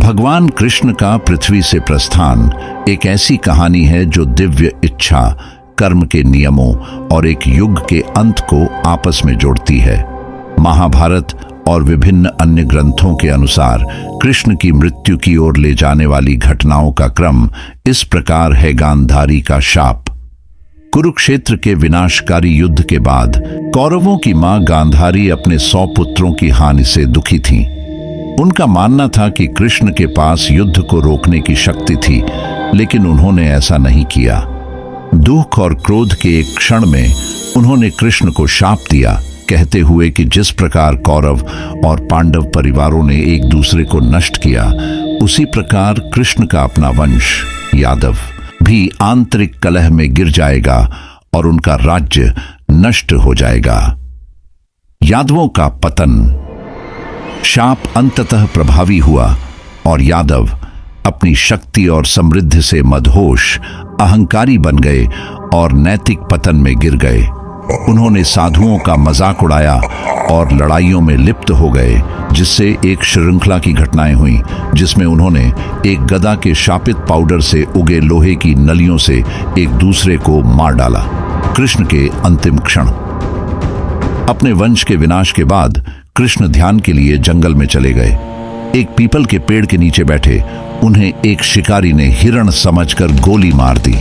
भगवान कृष्ण का पृथ्वी से प्रस्थान एक ऐसी कहानी है जो दिव्य इच्छा, कर्म के नियमों और एक युग के अंत को आपस में जोड़ती है। महाभारत और विभिन्न अन्य ग्रंथों के अनुसार कृष्ण की मृत्यु की ओर ले जाने वाली घटनाओं का क्रम इस प्रकार है। गांधारी का शाप। कुरुक्षेत्र के विनाशकारी युद्ध के बाद कौरवों की मां गांधारी अपने 100 पुत्रों की हानि से दुखी थीं। उनका मानना था कि कृष्ण के पास युद्ध को रोकने की शक्ति थी, लेकिन उन्होंने ऐसा नहीं किया। दुख और क्रोध के एक क्षण में उन्होंने कृष्ण को शाप दिया, कहते हुए कि जिस प्रकार कौरव और पांडव परिवारों ने एक दूसरे को नष्ट किया, उसी प्रकार कृष्ण का अपना वंश यादव भी आंतरिक कलह में गिर जाएगा और उनका राज्य नष्ट हो जाएगा। यादवों का पतन। शाप अंततः प्रभावी हुआ और यादव अपनी शक्ति और समृद्धि से मदहोश, अहंकारी बन गए और नैतिक पतन में गिर गए। उन्होंने साधुओं का मजाक उड़ाया और लड़ाइयों में लिप्त हो गए, जिससे एक श्रृंखला की घटनाएं हुई, जिसमें उन्होंने एक गदा के शापित पाउडर से उगे लोहे की नलियों से एक दूसरे को मार डाला। कृष्ण के अंतिम क्षण। अपने वंश के विनाश के बाद कृष्ण ध्यान के लिए जंगल में चले गए। एक पीपल के पेड़ के नीचे बैठे उन्हें एक शिकारी ने हिरण समझकर गोली मार दी।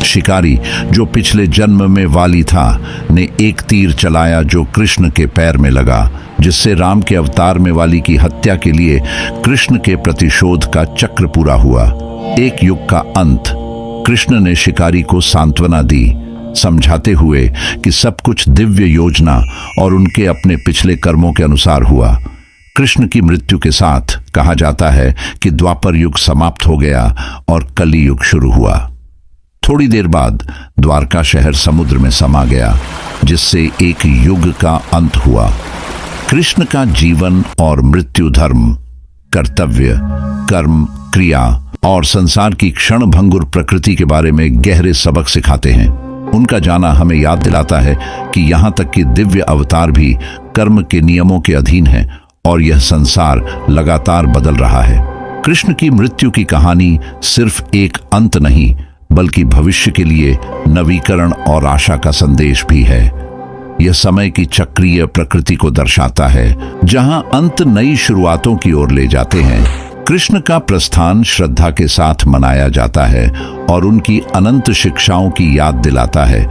शिकारी, जो पिछले जन्म में वाली था, ने एक तीर चलाया जो कृष्ण के पैर में लगा, जिससे राम के अवतार में वाली की हत्या के लिए कृष्ण के प्रतिशोध का चक्र पूरा हुआ। एक युग का अंत। कृष्ण ने शिकारी को सांत्वना दी, समझाते हुए कि सब कुछ दिव्य योजना और उनके अपने पिछले कर्मों के अनुसार हुआ। कृष्ण की मृत्यु के साथ कहा जाता है कि द्वापर युग समाप्त हो गया और कली युग शुरू हुआ। थोड़ी देर बाद द्वारका शहर समुद्र में समा गया, जिससे एक युग का अंत हुआ। कृष्ण का जीवन और मृत्यु धर्म, कर्तव्य, कर्म, क्रिया और संसार की क्षणभंगुर प्रकृति के बारे में गहरे सबक सिखाते हैं। उनका जाना हमें याद दिलाता है कि यहाँ तक कि दिव्य अवतार भी कर्म के नियमों के अधीन है और यह संसार लगातार बदल रहा है। कृष्ण की मृत्यु की कहानी सिर्फ एक अंत नहीं, बल्कि भविष्य के लिए नवीकरण और आशा का संदेश भी है। यह समय की चक्रीय प्रकृति को दर्शाता है, जहां अंत नई शुरुआतों की ओर ले जाते हैं। कृष्ण का प्रस्थान श्रद्धा के साथ मनाया जाता है और उनकी अनंत शिक्षाओं की याद दिलाता है,